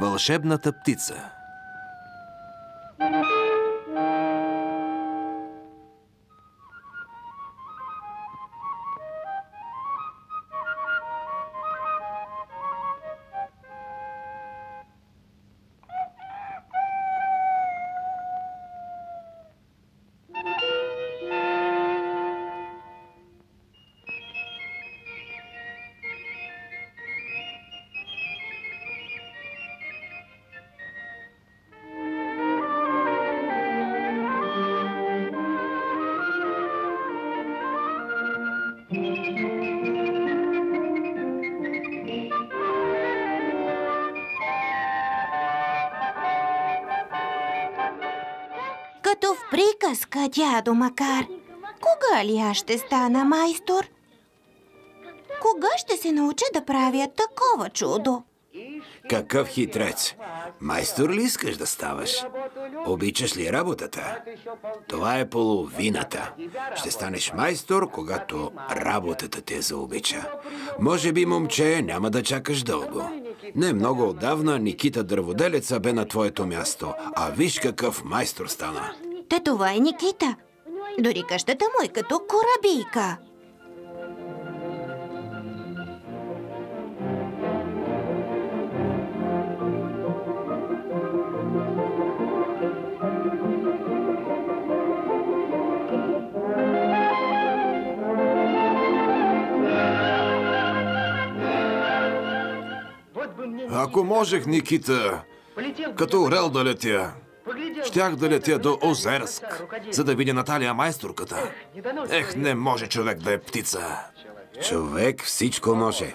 Вълшебната птица. Като в приказка, дядо Макар. Кога ли аз ще стана майстор? Кога ще се науча да правя такова чудо? Какъв хитрец! Майстор ли искаш да ставаш? Обичаш ли работата? Това е половината. Ще станеш майстор, когато работата те заобича. Може би, момче, няма да чакаш дълго. Не много отдавна Никита дърводелеца бе на твоето място, а виж какъв майстор стана. Та това е Никита. Дори къщата му е като корабийка. Ако можех, Никита, като орел да летя, щях да летя до Озерск, за да видя Наталия майсторката. Ех, не може човек да е птица. Човек всичко може.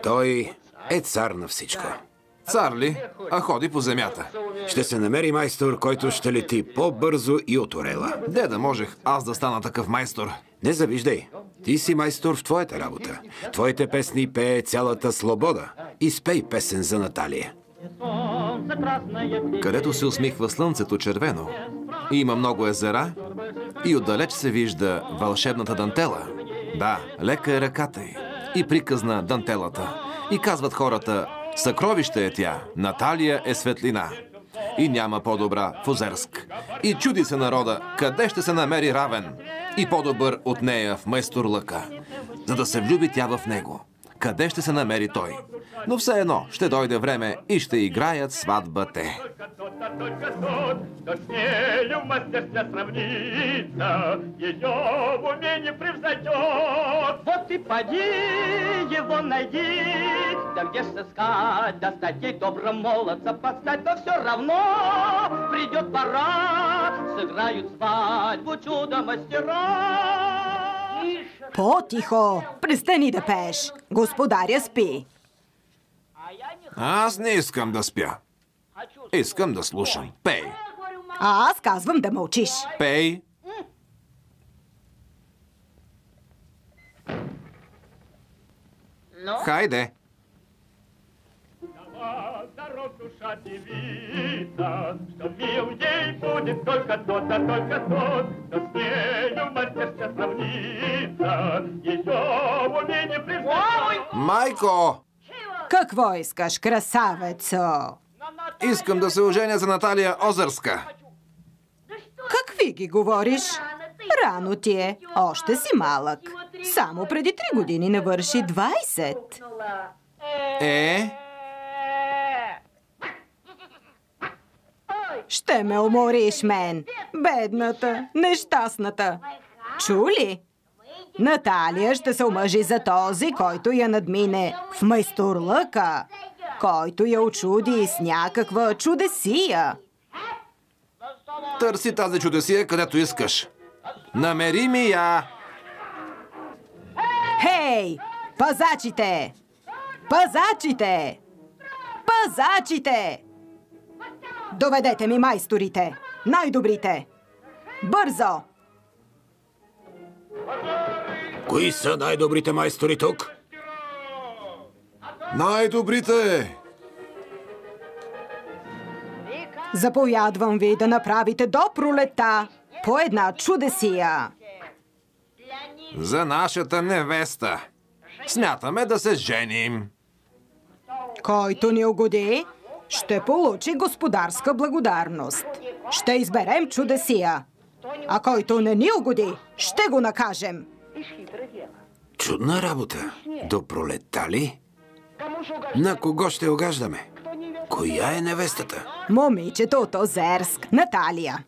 Той е цар на всичко. Цар ли? А ходи по земята. Ще се намери майстор, който ще лети по-бързо и от орела. Де да можех аз да стана такъв майстор? Не завиждай. Ти си майстор в твоята работа. Твоите песни пее цялата слобода. Изпей песен за Наталия. Където се усмихва слънцето червено, и има много езера, и отдалеч се вижда вълшебната дантела. Да, лека е ръката й и приказна дантелата. И казват хората: съкровище е тя, Наталия е светлина. И няма по-добра в Озерск. И чуди се народа, къде ще се намери равен и по-добър от нея в майстор Лъка, за да се влюби тя в него. Къде ще се намери той? Но все едно ще дойде време и ще играят сватба те. Вот и поди его найди, да где ж сыскать, достать ей добрым молодца подстать, но все равно придет пора, сыграют свадьбу чудо-мастера. По-тихо! Престани да пееш! Господаря спи! Аз не искам да спя. Искам да слушам. Пей! А аз казвам да мълчиш! Пей! Хайде! Душа девица, что мил ей будет только тот, да только тот, кто с нею мастерски сравнится, ее в уме не признать. Майко! Какво искаш, красавецо? Искам да се оженя за Наталия Озерска. Какви ги говориш? Рано ти е. Още си малък. Само преди 3 години навърши 20. Ще ме умориш мен, бедната, нещастната. Чули? Наталия ще се омъжи за този, който я надмине в майстор Лъка, който я очуди с някаква чудесия. Търси тази чудесия където искаш. Намери ми я! Хей! Пазачите! Пазачите! Пазачите! Доведете ми майсторите! Най-добрите! Бързо! Кои са най-добрите майстори тук? Най-добрите! Заповядвам ви да направите до пролета по една чудесия. За нашата невеста. Смятаме да се женим. Който ни угоди, ще получи господарска благодарност. Ще изберем чудесия. А който не ни угоди, ще го накажем. Чудна работа. До пролетта ли? На кого ще огаждаме? Коя е невестата? Момичето от Озерск, Наталия.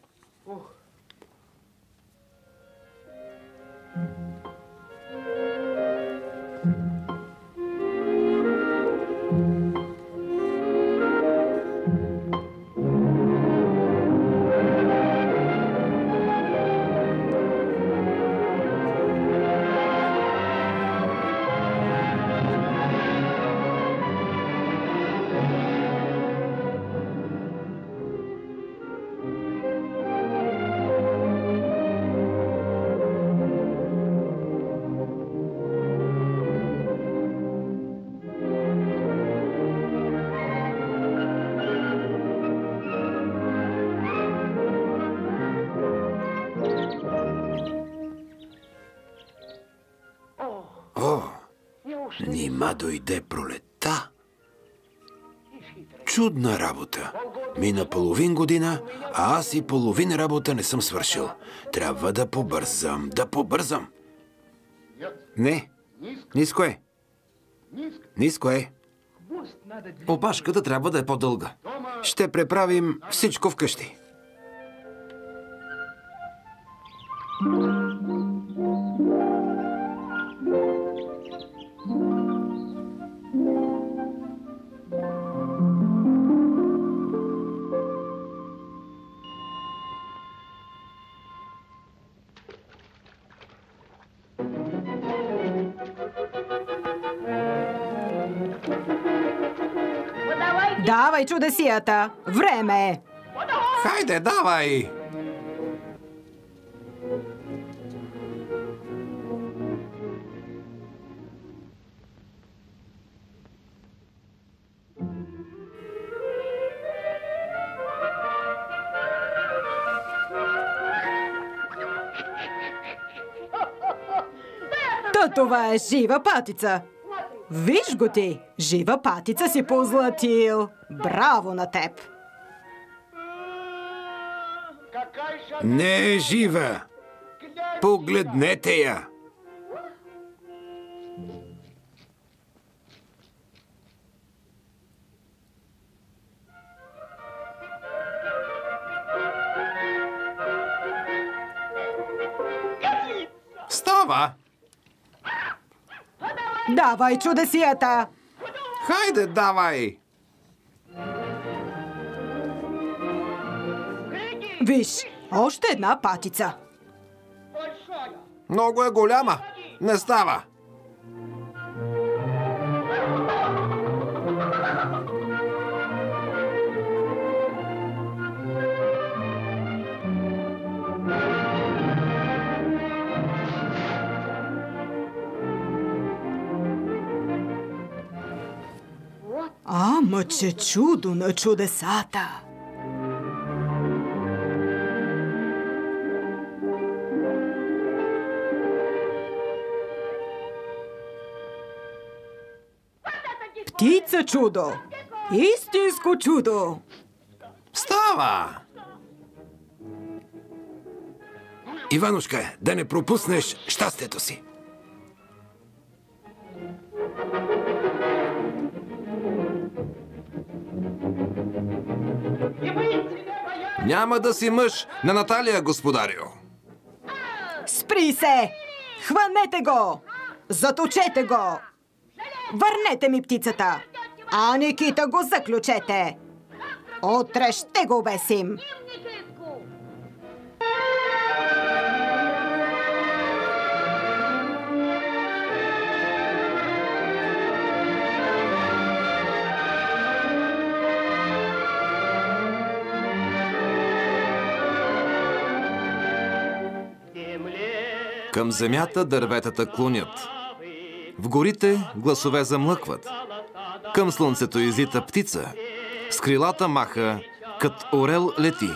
Нима дойде пролетта? Чудна работа. Мина половин година, а аз и половин работа не съм свършил. Трябва да побързам, Не, ниско е. Ниско е. Опашката трябва да е по-дълга. Ще преправим всичко вкъщи. Давай чудесията! Време е! Хайде, давай! Това е жива патица. Виж го ти! Жива патица си позлатил. Браво на теб! Не е жива! Погледнете я! Става! Давай чудесията! Хайде, давай! Виж, още една патица. Много е голяма. Не става. Ама че чудо на чудесата! Птица чудо! Истинско чудо! Става! Иванушка, да не пропуснеш щастието си. Няма да си мъж на Наталия, господарю. Спри се! Хванете го! Заточете го! Върнете ми птицата! А Никита го заключете! Утре ще го обесим! Към земята дърветата клонят. В горите гласове замлъкват. Към слънцето излита птица. С крилата маха, кът орел лети.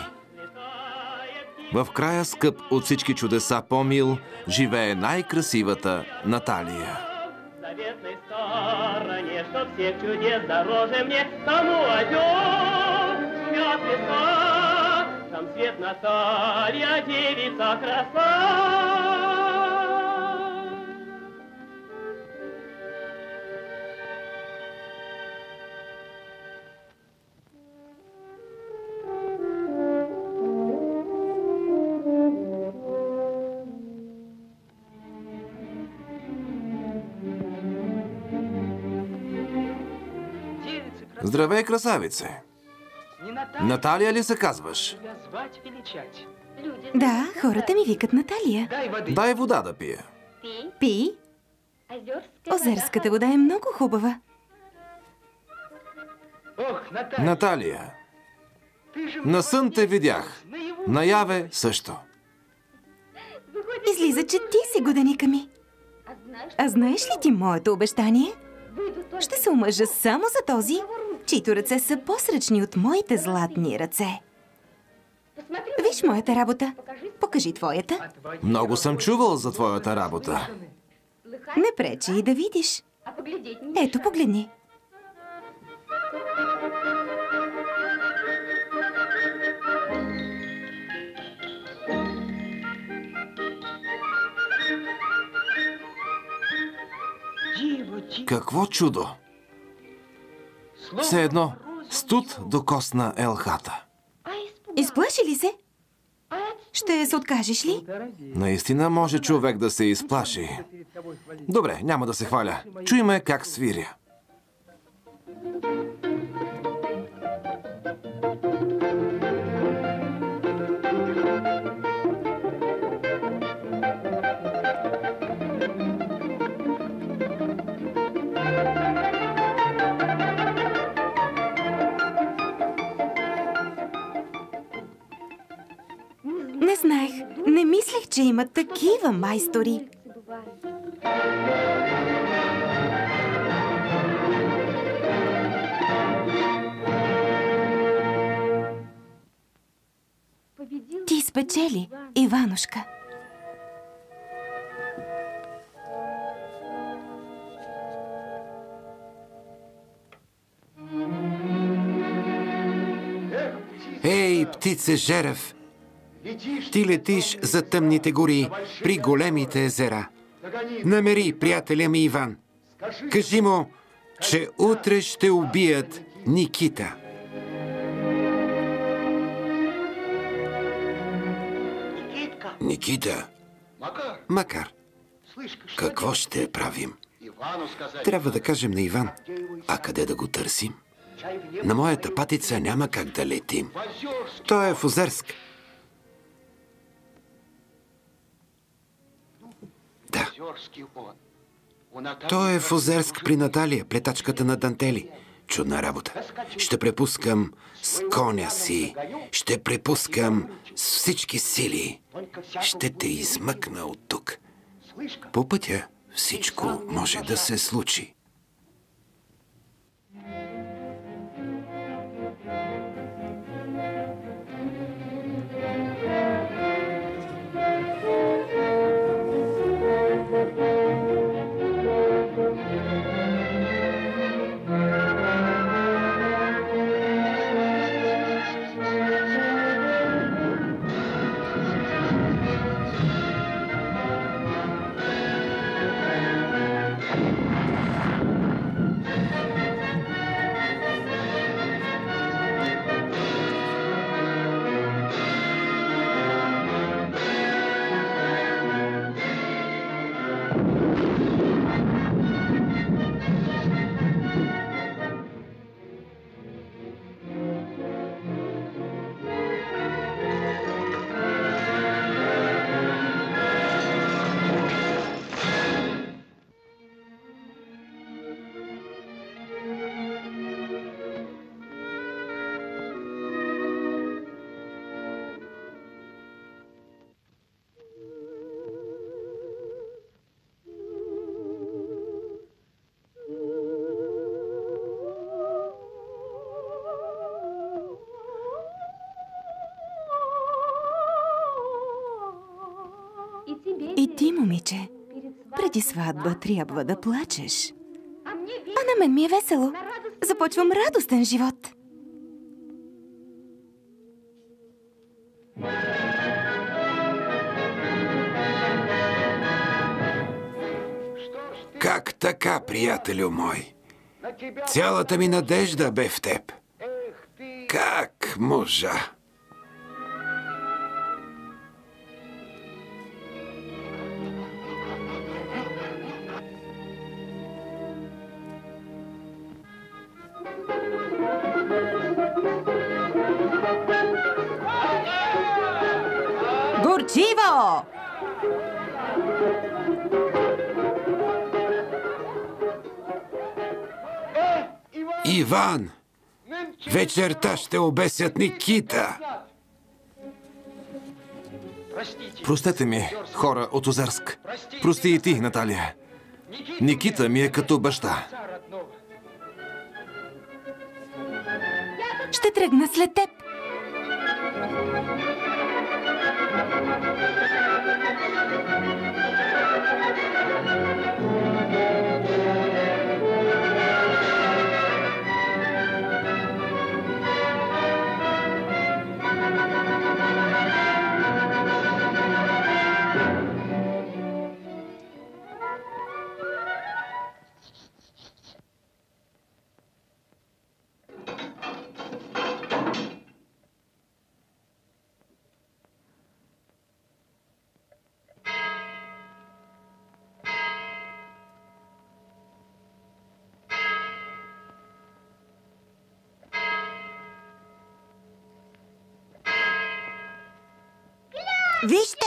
В края скъп от всички чудеса по-мил живее най-красивата Наталия. что всех чудес дороже мне, тому отец свят леса, там свет Наталья, девица краса. Здравей, красавице! Наталия ли се казваш? Да, хората ми викат Наталия. Дай вода да пия. Пи. Озерската вода е много хубава. Наталия, на сън те видях. Наяве също. Излиза, че ти си годеника ми. А знаеш ли ти моето обещание? Ще се омъжа само за този, чието ръце са по-сръчни от моите златни ръце. Виж моята работа. Покажи твоята. Много съм чувал за твоята работа. Не пречи и да видиш. Ето, погледни. Какво чудо! Все едно студ докосна елхата. Изплаши ли се? Ще се откажеш ли? Наистина може човек да се изплаши. Добре, няма да се хваля. Чуйме как свиря. Не знаех. Не мислех, че има такива майстори. Ти спечели, Иванушка. Ей, птице Жерев! Ти летиш за тъмните гори, при големите езера. Намери приятеля ми Иван. Кажи му, че утре ще убият Никита. Никита? Макар. Какво ще правим? Трябва да кажем на Иван. А къде да го търсим? На моята патица няма как да летим. Той е в Озерск. Да. Той е в Озерск при Наталия, плетачката на дантели. Чудна работа. Ще препускам с коня си. Ще препускам с всички сили. Ще те измъкна от тук. По пътя всичко може да се случи. И ти, момиче, преди сватба трябва да плачеш. А на мен ми е весело. Започвам радостен живот. Как така, приятелю мой? Цялата ми надежда бе в теб. Как можа? Горчиво! Иван! Вечерта ще обесят Никита! Простете ми, хора от Озерск. Прости и ти, Наталия. Никита ми е като баща. Ще тръгна след теб. Вижте!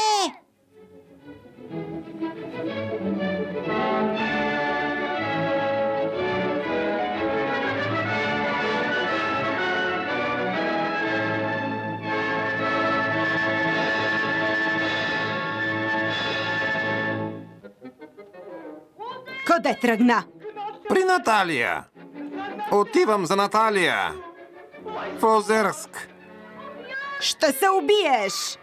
Къде тръгна? При Наталия. Отивам за Наталия. В Озерск. Ще се убиеш!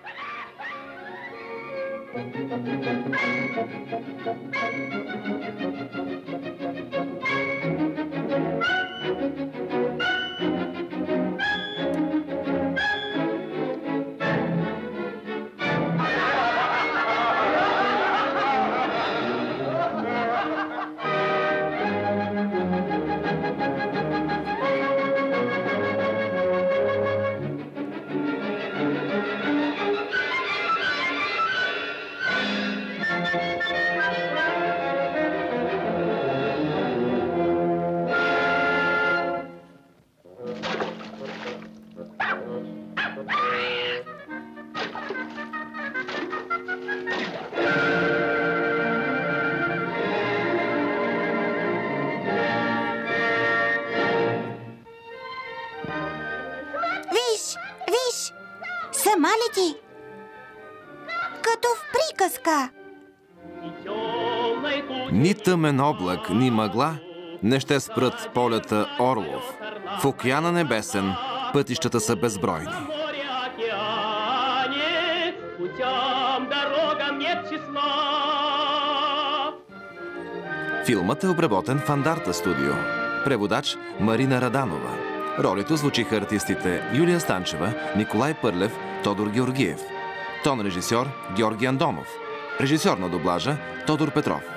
Виж! Сама ли ти? Като в приказка. Ни тъмен облак, ни мъгла не ще спрат полета Орлов. В океана небесен пътищата са безбройни. Филмът е обработен в Андарта студио. Преводач Марина Раданова. Ролито звучиха артистите Юлия Станчева, Николай Пърлев, Тодор Георгиев. Тон режисьор Георги Андонов. Режисьор на дублажа Тодор Петров.